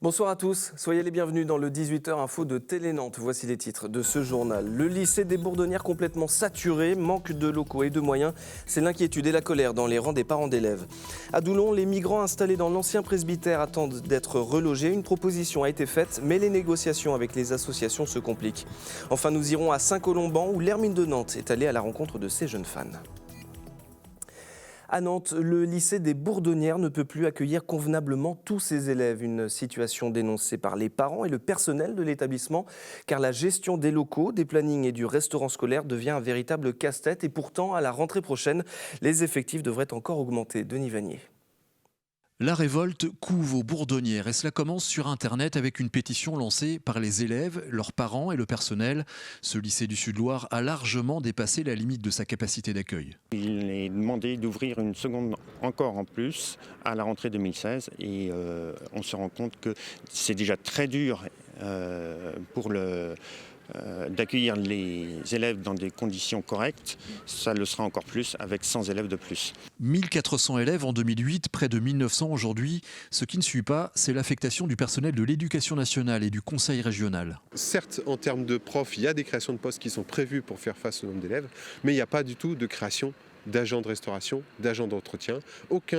Bonsoir à tous, soyez les bienvenus dans le 18h Info de Télé Nantes. Voici les titres de ce journal. Le lycée des Bourdonnières complètement saturé, manque de locaux et de moyens. C'est l'inquiétude et la colère dans les rangs des parents d'élèves. À Doulon, les migrants installés dans l'ancien presbytère attendent d'être relogés. Une proposition a été faite, mais les négociations avec les associations se compliquent. Enfin, nous irons à Saint-Colomban où l'Hermine de Nantes est allée à la rencontre de ses jeunes fans. À Nantes, le lycée des Bourdonnières ne peut plus accueillir convenablement tous ses élèves. Une situation dénoncée par les parents et le personnel de l'établissement, car la gestion des locaux, des plannings et du restaurant scolaire devient un véritable casse-tête. Et pourtant, à la rentrée prochaine, les effectifs devraient encore augmenter. Denis Vanier. La révolte couve aux Bourdonnières et cela commence sur Internet avec une pétition lancée par les élèves, leurs parents et le personnel. Ce lycée du Sud-Loire a largement dépassé la limite de sa capacité d'accueil. Il est demandé d'ouvrir une seconde encore en plus à la rentrée 2016 et on se rend compte que c'est déjà très dur pour d'accueillir les élèves dans des conditions correctes. Ça le sera encore plus avec 100 élèves de plus. 1400 élèves en 2008, près de 1900 aujourd'hui. Ce qui ne suit pas, c'est l'affectation du personnel de l'éducation nationale et du conseil régional. Certes, en termes de profs, il y a des créations de postes qui sont prévues pour faire face au nombre d'élèves, mais il n'y a pas du tout de création d'agents de restauration, d'agents d'entretien, aucun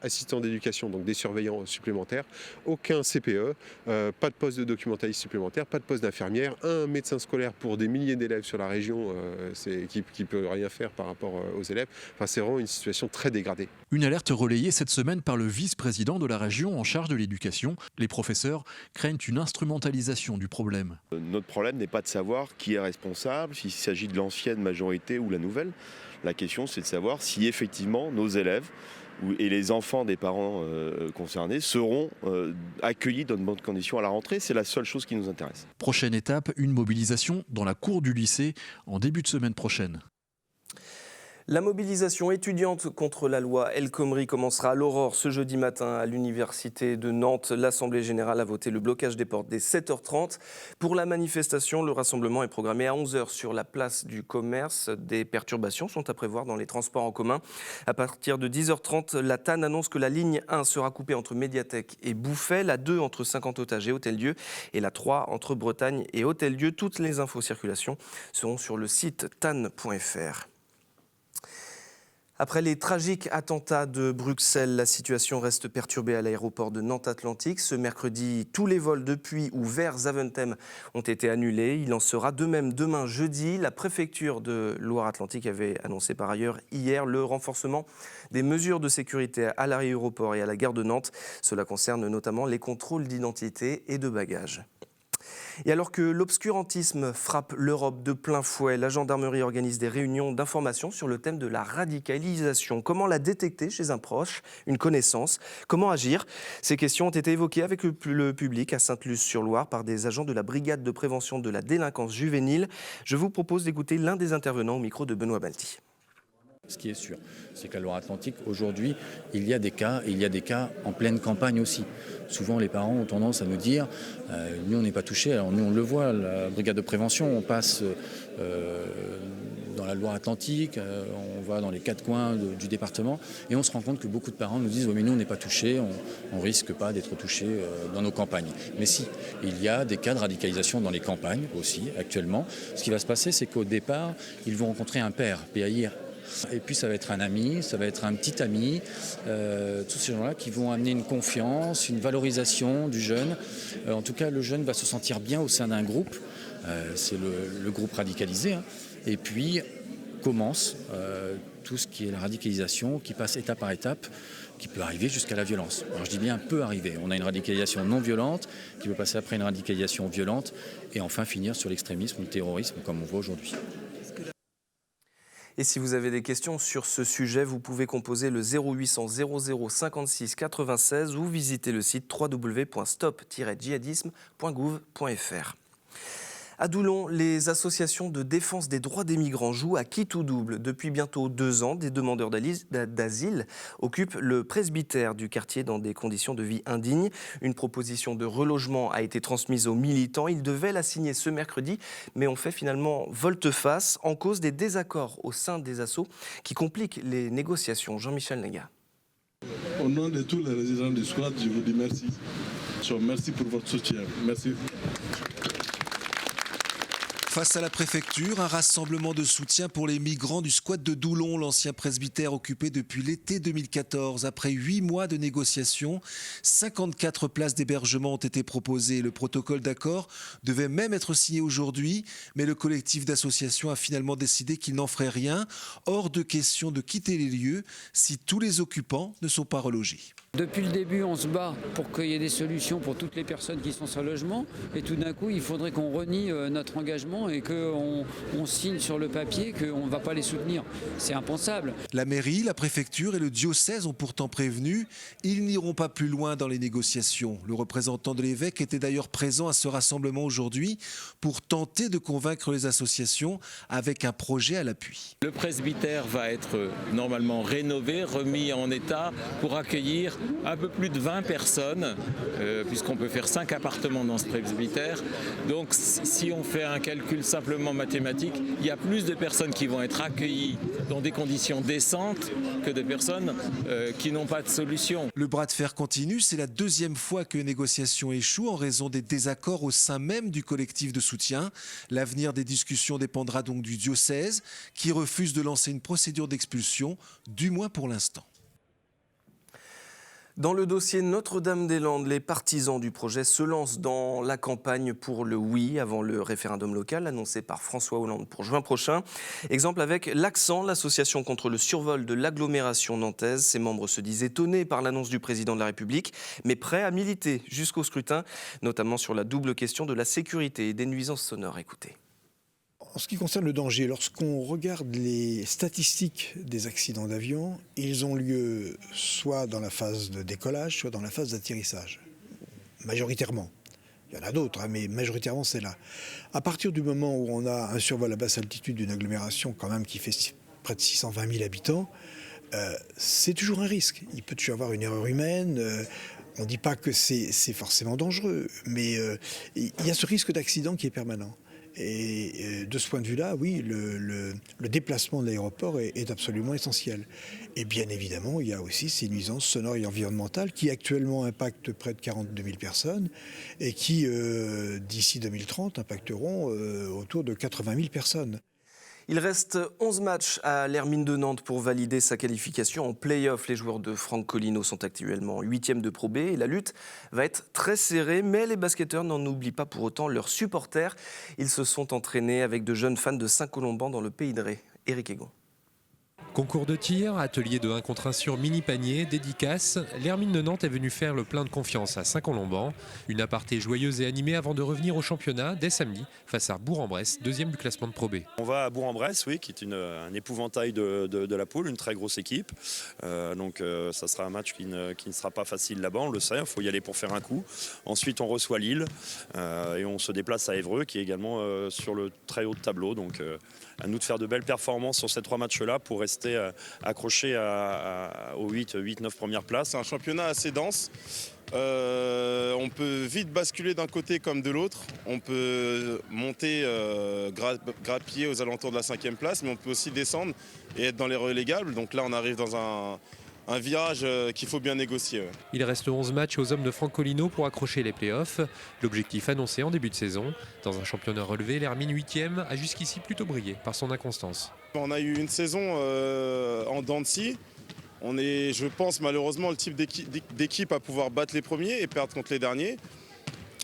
assistant d'éducation, donc des surveillants supplémentaires, aucun CPE, pas de poste de documentaliste supplémentaire, pas de poste d'infirmière, un médecin scolaire pour des milliers d'élèves sur la région qui ne peut rien faire par rapport aux élèves. Enfin, c'est vraiment une situation très dégradée. Une alerte relayée cette semaine par le vice-président de la région en charge de l'éducation. Les professeurs craignent une instrumentalisation du problème. Notre problème n'est pas de savoir qui est responsable, s'il s'agit de l'ancienne majorité ou la nouvelle. La question, c'est de savoir si effectivement nos élèves et les enfants des parents concernés seront accueillis dans de bonnes conditions à la rentrée. C'est la seule chose qui nous intéresse. Prochaine étape, une mobilisation dans la cour du lycée en début de semaine prochaine. La mobilisation étudiante contre la loi El Khomri commencera à l'aurore ce jeudi matin à l'université de Nantes. L'Assemblée générale a voté le blocage des portes dès 7h30. Pour la manifestation, le rassemblement est programmé à 11h sur la place du commerce. Des perturbations sont à prévoir dans les transports en commun. À partir de 10h30, la TAN annonce que la ligne 1 sera coupée entre Médiathèque et Bouffay, la 2 entre Saint-Quentin-Otage et Hôtel-Dieu et la 3 entre Bretagne et Hôtel-Dieu. Toutes les infos circulation seront sur le site tan.fr. Après les tragiques attentats de Bruxelles, la situation reste perturbée à l'aéroport de Nantes-Atlantique. Ce mercredi, tous les vols depuis ou vers Zaventem ont été annulés. Il en sera de même demain jeudi. La préfecture de Loire-Atlantique avait annoncé par ailleurs hier le renforcement des mesures de sécurité à l'aéroport et à la gare de Nantes. Cela concerne notamment les contrôles d'identité et de bagages. Et alors que l'obscurantisme frappe l'Europe de plein fouet, la gendarmerie organise des réunions d'information sur le thème de la radicalisation. Comment la détecter chez un proche, une connaissance? Comment agir? Ces questions ont été évoquées avec le public à Sainte-Luce-sur-Loire par des agents de la brigade de prévention de la délinquance juvénile. Je vous propose d'écouter l'un des intervenants au micro de Benoît Balti. Ce qui est sûr, c'est qu'à Loire-Atlantique, aujourd'hui, il y a des cas, et il y a des cas en pleine campagne aussi. Souvent, les parents ont tendance à nous dire nous, on n'est pas touchés. Alors nous, on le voit, la brigade de prévention, on passe dans la Loire-Atlantique, on va dans les quatre coins du département, et on se rend compte que beaucoup de parents nous disent mais nous, on n'est pas touchés, on risque pas d'être touchés dans nos campagnes. Mais si, il y a des cas de radicalisation dans les campagnes aussi, actuellement. Ce qui va se passer, c'est qu'au départ, ils vont rencontrer un père, PAIR. Et puis ça va être un ami, ça va être un petit ami, tous ces gens-là qui vont amener une confiance, une valorisation du jeune. En tout cas, le jeune va se sentir bien au sein d'un groupe, c'est le groupe radicalisé. Hein. Et puis commence tout ce qui est la radicalisation, qui passe étape par étape, qui peut arriver jusqu'à la violence. Alors je dis bien peut arriver. On a une radicalisation non violente, qui peut passer après une radicalisation violente, et enfin finir sur l'extrémisme ou le terrorisme, comme on voit aujourd'hui. Et si vous avez des questions sur ce sujet, vous pouvez composer le 0800 00 56 96 ou visiter le site www.stop-djihadisme.gouv.fr. À Doulon, les associations de défense des droits des migrants jouent à quitte ou double. Depuis bientôt 2 ans, des demandeurs d'asile occupent le presbytère du quartier dans des conditions de vie indignes. Une proposition de relogement a été transmise aux militants. Ils devaient la signer ce mercredi, mais ont fait finalement volte-face en cause des désaccords au sein des assos qui compliquent les négociations. Jean-Michel Négat. Au nom de tous les résidents du squat, je vous dis merci. Merci pour votre soutien. Merci. Face à la préfecture, un rassemblement de soutien pour les migrants du squat de Doulon, l'ancien presbytère occupé depuis l'été 2014. Après 8 mois de négociations, 54 places d'hébergement ont été proposées. Le protocole d'accord devait même être signé aujourd'hui, mais le collectif d'associations a finalement décidé qu'il n'en ferait rien. Hors de question de quitter les lieux si tous les occupants ne sont pas relogés. Depuis le début, on se bat pour qu'il y ait des solutions pour toutes les personnes qui sont sans logement. Et tout d'un coup, il faudrait qu'on renie notre engagement et qu'on signe sur le papier qu'on ne va pas les soutenir. C'est impensable. La mairie, la préfecture et le diocèse ont pourtant prévenu. Ils n'iront pas plus loin dans les négociations. Le représentant de l'évêque était d'ailleurs présent à ce rassemblement aujourd'hui pour tenter de convaincre les associations avec un projet à l'appui. Le presbytère va être normalement rénové, remis en état pour accueillir un peu plus de 20 personnes, puisqu'on peut faire 5 appartements dans ce presbytère. Donc si on fait un calcul simplement mathématique, il y a plus de personnes qui vont être accueillies dans des conditions décentes que de personnes qui n'ont pas de solution. Le bras de fer continue, c'est la deuxième fois que les négociations échouent en raison des désaccords au sein même du collectif de soutien. L'avenir des discussions dépendra donc du diocèse qui refuse de lancer une procédure d'expulsion, du moins pour l'instant. Dans le dossier Notre-Dame-des-Landes, les partisans du projet se lancent dans la campagne pour le oui avant le référendum local annoncé par François Hollande pour juin prochain. Exemple avec l'Accent, l'association contre le survol de l'agglomération nantaise. Ses membres se disent étonnés par l'annonce du président de la République, mais prêts à militer jusqu'au scrutin, notamment sur la double question de la sécurité et des nuisances sonores. Écoutez. En ce qui concerne le danger, lorsqu'on regarde les statistiques des accidents d'avion, ils ont lieu soit dans la phase de décollage, soit dans la phase d'atterrissage, majoritairement. Il y en a d'autres, mais majoritairement c'est là. À partir du moment où on a un survol à basse altitude d'une agglomération quand même qui fait près de 620 000 habitants, c'est toujours un risque. Il peut y avoir une erreur humaine. On ne dit pas que c'est forcément dangereux, mais il y a ce risque d'accident qui est permanent. Et de ce point de vue-là, oui, le déplacement de l'aéroport est absolument essentiel. Et bien évidemment, il y a aussi ces nuisances sonores et environnementales qui actuellement impactent près de 42 000 personnes et qui, d'ici 2030, impacteront autour de 80 000 personnes. Il reste 11 matchs à l'Hermine de Nantes pour valider sa qualification en play-off. Les joueurs de Franck Colino sont actuellement 8e de Pro B et la lutte va être très serrée. Mais les basketteurs n'en oublient pas pour autant leurs supporters. Ils se sont entraînés avec de jeunes fans de Saint-Colomban dans le Pays de Ré. Éric Egon. Concours de tir, atelier de 1 contre 1 sur mini-panier, dédicace, l'Hermine de Nantes est venue faire le plein de confiance à Saint-Colomban. Une aparté joyeuse et animée avant de revenir au championnat dès samedi face à Bourg-en-Bresse, 2e du classement de Pro B. On va à Bourg-en-Bresse, oui, qui est un épouvantail de la poule, une très grosse équipe. Donc ça sera un match qui ne sera pas facile là-bas, on le sait, il faut y aller pour faire un coup. Ensuite on reçoit Lille et on se déplace à Évreux qui est également sur le très haut de tableau. Donc à nous de faire de belles performances sur ces 3 matchs-là pour rester accroché aux 8-9 premières places. C'est un championnat assez dense. On peut vite basculer d'un côté comme de l'autre. On peut monter, grappiller aux alentours de la 5e place, mais on peut aussi descendre et être dans les relégables. Donc là, on arrive dans un virage qu'il faut bien négocier. Ouais. Il reste 11 matchs aux hommes de Franck Colino pour accrocher les playoffs. L'objectif annoncé en début de saison. Dans un championnat relevé, l'Hermine 8e a jusqu'ici plutôt brillé par son inconstance. On a eu une saison en dents de scie. On est, je pense, malheureusement le type d'équipe à pouvoir battre les premiers et perdre contre les derniers.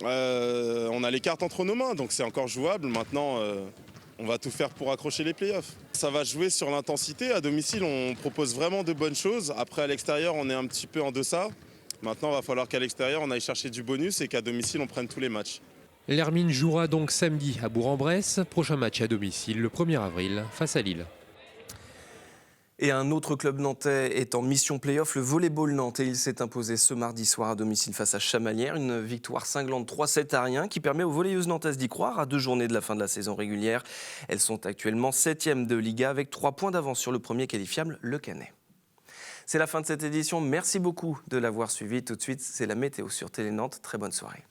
On a les cartes entre nos mains, donc c'est encore jouable. Maintenant, on va tout faire pour accrocher les playoffs. Ça va jouer sur l'intensité. À domicile, on propose vraiment de bonnes choses. Après, à l'extérieur, on est un petit peu en deçà. Maintenant, il va falloir qu'à l'extérieur, on aille chercher du bonus et qu'à domicile, on prenne tous les matchs. L'Hermine jouera donc samedi à Bourg-en-Bresse. Prochain match à domicile le 1er avril face à Lille. Et un autre club nantais est en mission play-off, le volleyball nantais. Il s'est imposé ce mardi soir à domicile face à Chamalières. Une victoire cinglante 3-7 à rien qui permet aux volleyeuses nantaises d'y croire à 2 journées de la fin de la saison régulière. Elles sont actuellement 7e de Liga avec 3 points d'avance sur le premier qualifiable, le Canet. C'est la fin de cette édition. Merci beaucoup de l'avoir suivi. Tout de suite, c'est la météo sur Télé Nantes. Très bonne soirée.